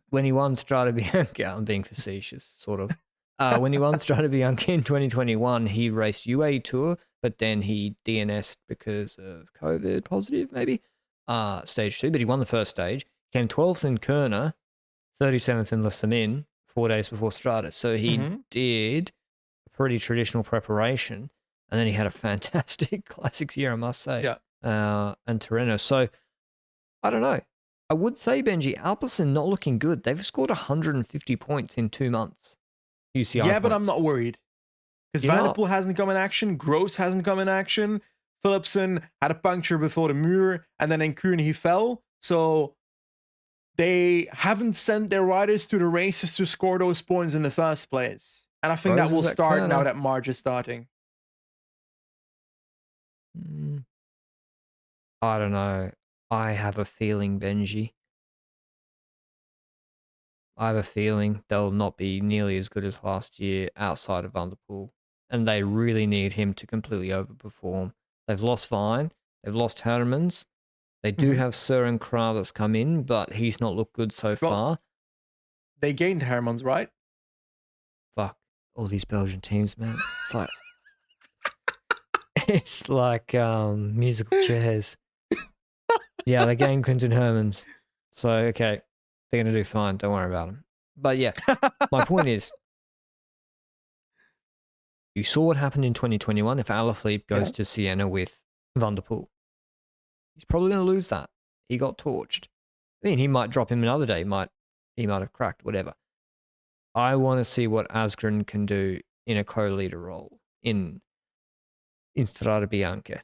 S1: When he won Strade Bianche, I'm being facetious, sort of. When he won Strade Bianche in 2021, he raced UAE Tour, but then he DNS'd because of COVID positive, maybe. Stage 2, but he won the first stage. Came 12th in Kuurne, 37th in Le Samin, 4 days before Strade. So he did a pretty traditional preparation, and then he had a fantastic classics year, I must say.
S2: Yeah.
S1: And Tirreno. So I don't know. I would say, Benji, Alpecin not looking good. They've scored 150 points in 2 months. UCI
S2: Yeah, but I'm
S1: points.
S2: not worried. Because
S1: You're
S2: Van der
S1: not?
S2: Poel hasn't come in action. Gross hasn't come in action. Philipsen had a puncture before the Muur, and then in Kuurne he fell. So they haven't sent their riders to the races to score those points in the first place. And I think that will
S1: Roses at
S2: start now
S1: Kuurne.
S2: that March is starting.
S1: I don't know. I have a feeling, Benji. I have a feeling they'll not be nearly as good as last year outside of Van der Poel. And they really need him to completely overperform. They've lost Vine. They've lost Hermans. They do have Søren Kragh that's come in, but he's not looked good so far.
S2: They gained Hermans, right?
S1: Fuck. All these Belgian teams, man. It's like musical chairs. Yeah, they gained Quinton Hermans. So, okay. They're going to do fine. Don't worry about them. But yeah, my point is, you saw what happened in 2021 if Alaphilippe goes to Siena with Van der Poel. He's probably going to lose that. He got torched. I mean, he might drop him another day. He might have cracked, whatever. I want to see what Asgreen can do in a co-leader role in Strade Bianche.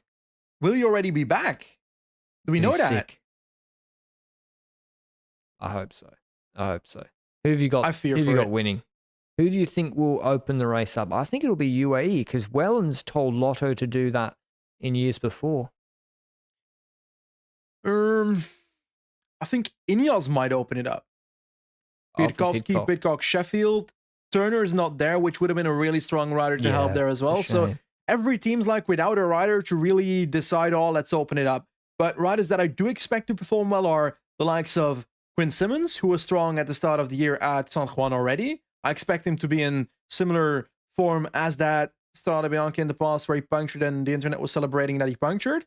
S2: Will he already be back? Do we know that?
S1: Sick. I hope so. Who have you got?
S2: I fear
S1: who have you
S2: for
S1: got
S2: it.
S1: winning? Who do you think will open the race up? I think it'll be UAE because Wellens told Lotto to do that in years before.
S2: I think Ineos might open it up. Pitkovsky, Pitcock, Sheffield. Turner is not there, which would have been a really strong rider to help there as well. So every team's like without a rider to really decide, let's open it up. But riders that I do expect to perform well are the likes of Quinn Simmons, who was strong at the start of the year at San Juan already. I expect him to be in similar form as that Strade Bianche in the past, where he punctured and the internet was celebrating that he punctured.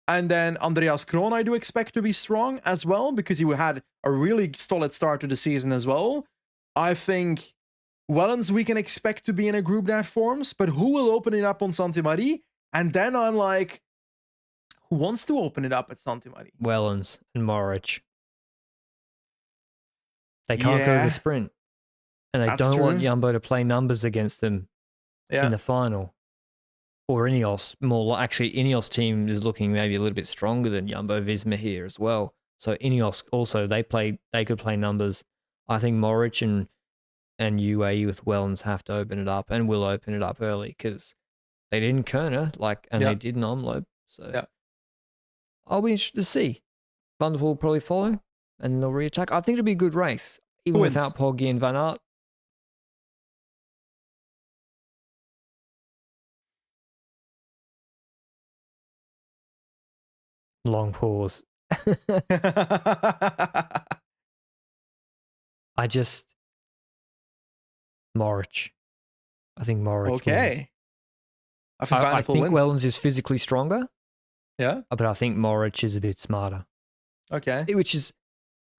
S2: And then Andreas Kroon, I do expect to be strong as well, because he had a really solid start to the season as well. I think Wellens we can expect to be in a group that forms, but who will open it up on Santi-Marie? And then I'm like, who wants to open it up at Santi-Marie?
S1: Wellens and Morich. They can't go to the sprint. And they don't want Jumbo to play numbers against them in the final. Or Ineos. Actually, Ineos team is looking maybe a little bit stronger than Jumbo Visma here as well. So Ineos also, they could play numbers. I think Morich and UAE with Wellens have to open it up and will open it up early because they did in Kuurne, they did in Omloop. So I'll be interested to see. Van der Poel will probably follow and they'll re-attack. I think it'll be a good race, even without Poggi and Van Aert. Long pause. Morich. I think Morich wins. I think Wellens is physically stronger.
S2: Yeah.
S1: But I think Morich is a bit smarter.
S2: Okay.
S1: Which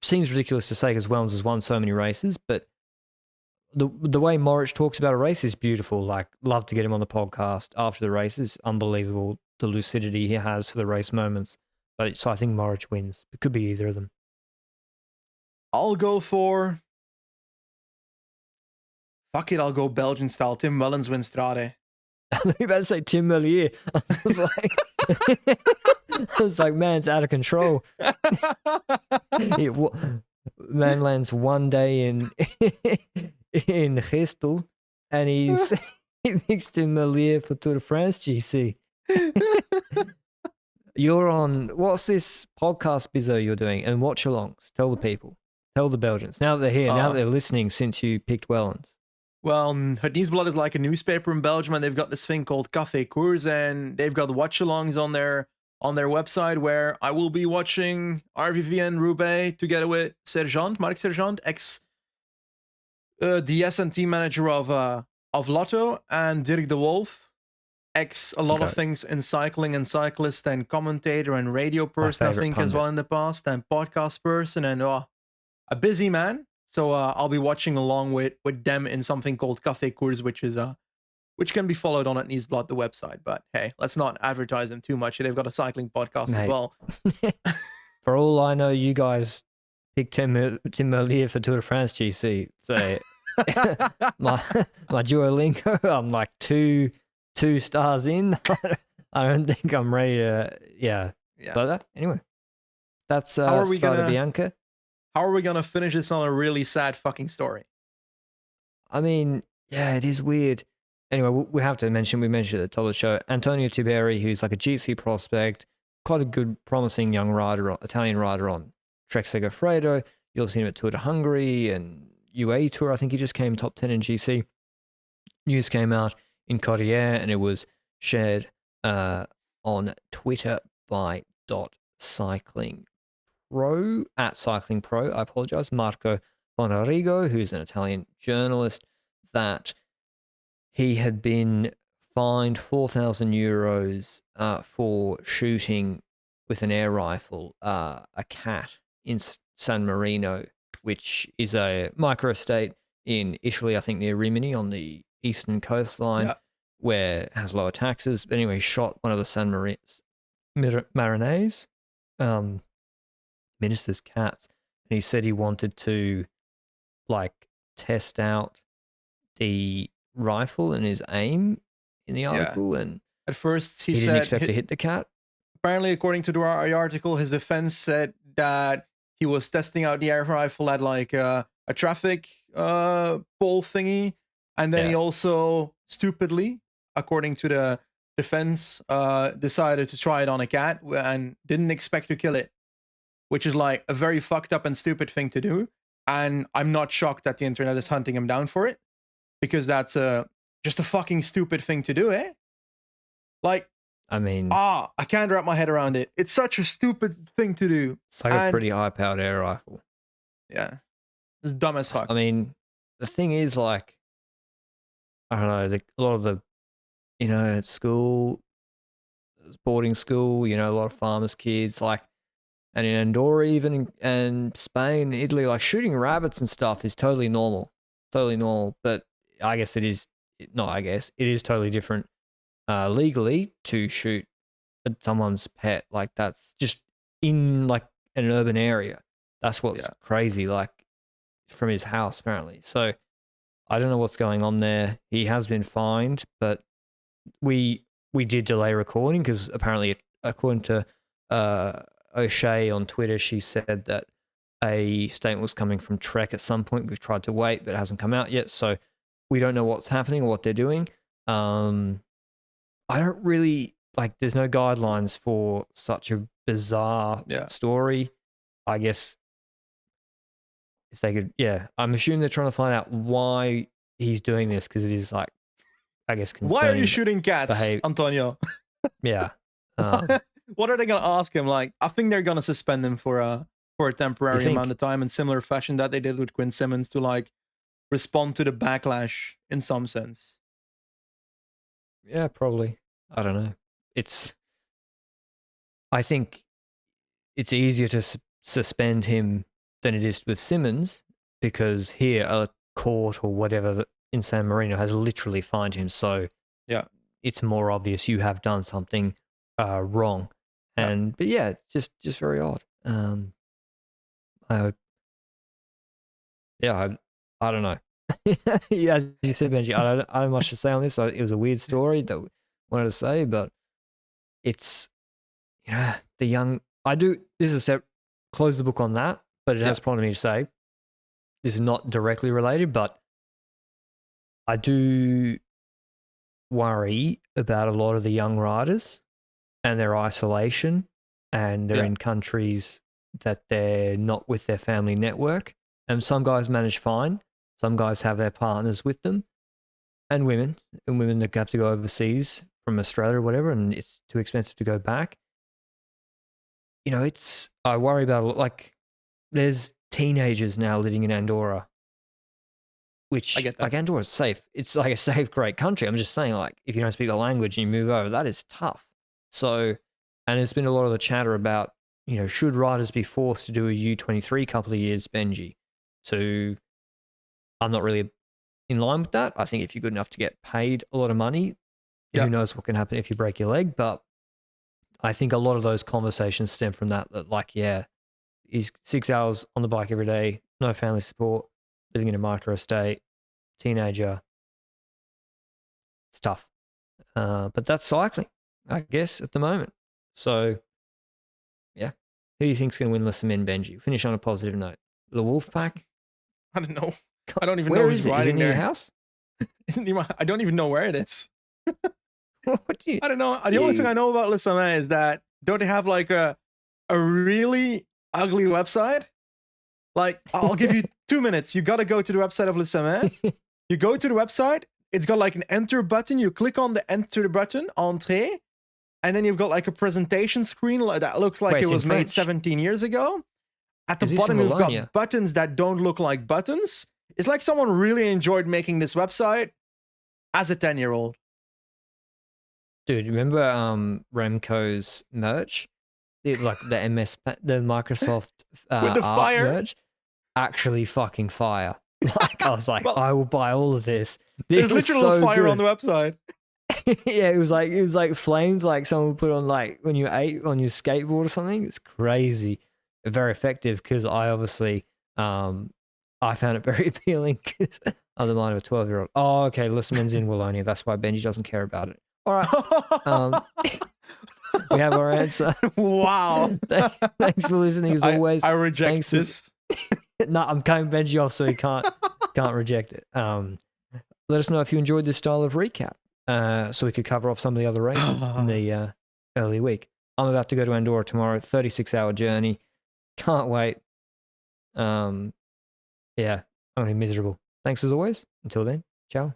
S1: seems ridiculous to say because Wellens has won so many races, but the way Morich talks about a race is beautiful. Love to get him on the podcast after the race. Is unbelievable, the lucidity he has for the race moments. So I think Morich wins. It could be either of them.
S2: I'll go for... Fuck it, I'll go Belgian style. Tim Wellens wins Strade.
S1: You better say Tim Merlier. I was like, man, it's out of control. Man lands one day in Gestel, and he picks Tim Merlier for Tour de France GC. You're on, what's this podcast bizzo you're doing? And watch alongs. Tell the people. Tell the Belgians. Now that they're here, now that they're listening since you picked Wellens.
S2: Well, Het Nieuwsblad is like a newspaper in Belgium, and they've got this thing called Café Koers, and they've got watch-alongs on their website where I will be watching RVVN Roubaix together with Marc Sergeant, DS and team manager of Lotto, and Dirk de Wolf, a lot of things in cycling and cyclist and commentator and radio person, I think, as well in the past, and podcast person, and a busy man. So I'll be watching along with them in something called Café Koers, which can be followed on at Nieuwsblad, the website. But hey, let's not advertise them too much. They've got a cycling podcast as well.
S1: For all I know, you guys picked Tim Merlier for Tour de France GC. So my Duolingo, I'm like two stars in. I don't think I'm ready to. Yeah. But anyway, that's Strade Bianche.
S2: How are we going to finish this on a really sad fucking story?
S1: I mean, yeah, it is weird. Anyway, we have to mention, we mentioned at the top of the show, Antonio Tiberi, who's like a GC prospect, quite a good, promising young rider, Italian rider on Trek Segafredo. You'll see him at Tour de Hungary and UAE Tour. I think he just came top 10 in GC. News came out in Corriere, and it was shared on Twitter by @Cycling Pro, I apologize, Marco Bonarigo, who's an Italian journalist, that he had been fined €4,000 for shooting with an air rifle a cat in San Marino, which is a microstate in Italy, I think near Rimini on the eastern coastline, where it has lower taxes. But anyway, he shot one of the San Marinese minister's cats, and he said he wanted to like test out the rifle and his aim in the article, and
S2: at first he
S1: didn't expect to hit the cat.
S2: Apparently, according to the article, his defense said that he was testing out the air rifle at like a traffic pole thingy, and then he also stupidly, according to the defense, decided to try it on a cat and didn't expect to kill it, which is like a very fucked up and stupid thing to do. And I'm not shocked that the internet is hunting him down for it, because that's just a fucking stupid thing to do, eh? Like,
S1: I mean,
S2: I can't wrap my head around it. It's such a stupid thing to do.
S1: It's like a pretty high-powered air rifle.
S2: Yeah, it's dumb as fuck.
S1: I mean, the thing is, like, I don't know, a lot of the, at school, boarding school, a lot of farmers' kids, like, and in Andorra even, and Spain, Italy, like shooting rabbits and stuff is totally normal. But I guess it is, it is totally different legally to shoot at someone's pet. Like, that's just in like an urban area. That's what's crazy, like from his house apparently. So I don't know what's going on there. He has been fined, but we did delay recording because apparently, according to O'Shea on Twitter, she said that a statement was coming from Trek at some point. We've tried to wait, but it hasn't come out yet. So we don't know what's happening or what they're doing. I don't really, like, there's no guidelines for such a bizarre story. I guess if they could, I'm assuming they're trying to find out why he's doing this, because it is like, I guess, concerning.
S2: Why are you shooting cats, Antonio?
S1: Yeah.
S2: What are they going to ask him? Like, I think they're going to suspend him for a temporary amount of time in similar fashion that they did with Quinn Simmons, to like respond to the backlash in some sense.
S1: Yeah, probably. I don't know. I think it's easier to suspend him than it is with Simmons, because here a court or whatever in San Marino has literally fined him. So it's more obvious you have done something wrong. And but yeah, just very odd. I don't know. As you said, Benji, I don't have much to say on this. It was a weird story that I wanted to say, but it's the young. This is close the book on that, but it has prompted me to say this is not directly related, but I do worry about a lot of the young riders and their isolation, and they're in countries that they're not with their family network. And some guys manage fine. Some guys have their partners with them, and women that have to go overseas from Australia or whatever, and it's too expensive to go back. You know, I worry about, like, there's teenagers now living in Andorra, which,
S2: I get that.
S1: like, Andorra's safe. It's like a safe, great country. I'm just saying, like, if you don't speak the language and you move over, that is tough. So, and there's been a lot of the chatter about, you know, should riders be forced to do a U23 couple of years, Benji? I'm not really in line with that. I think if you're good enough to get paid a lot of money, who knows what can happen if you break your leg. But I think a lot of those conversations stem from that, like, yeah, he's 6 hours on the bike every day, no family support, living in a micro-estate, teenager. It's tough. But that's cycling, I guess, at the moment. So, yeah. Who do you think's going to win Les Semaines, Benji? Finish on a positive note. The Wolfpack?
S2: I don't know. I don't even
S1: Where
S2: know
S1: is
S2: who's
S1: it? Is it
S2: riding
S1: near
S2: there.
S1: your house?
S2: I don't even know where it is.
S1: What do you?
S2: I don't know. The only thing I know about Les Semaines is that don't they have like a really ugly website? Like, I'll give you 2 minutes. You got to go to the website of Les Semaines. You go to the website. It's got like an enter button. You click on the enter button, entrée, and then you've got like a presentation screen that looks like
S1: Wait,
S2: it
S1: it's
S2: was
S1: in
S2: made
S1: French?
S2: 17 years ago. At the
S1: Is this
S2: bottom,
S1: in
S2: you've got
S1: Wallonia?
S2: buttons that don't look like buttons. It's like someone really enjoyed making this website as a 10-year-old.
S1: Dude, remember Remco's merch? Like the the Microsoft
S2: With the
S1: art
S2: fire?
S1: merch? Actually fucking fire. Like, I was like,
S2: Well,
S1: I will buy all of this.
S2: There's
S1: It was
S2: literal
S1: so
S2: fire
S1: good.
S2: on the website.
S1: Yeah, it was like flames, like someone would put on, like, when you ate on your skateboard or something. It's crazy. Very effective, because I obviously I found it very appealing because I'm the mind of a 12-year-old. Oh, okay, Listman's in Wallonia. That's why Benji doesn't care about it. All right. We have our answer.
S2: Wow.
S1: Thanks for listening as always.
S2: I reject
S1: Thanks
S2: this.
S1: No, I'm cutting Benji off so he can't reject it. Let us know if you enjoyed this style of recap, so we could cover off some of the other races in the early week. I'm about to go to Andorra tomorrow, 36-hour journey. Can't wait. Yeah, I'm gonna be miserable. Thanks as always. Until then, ciao.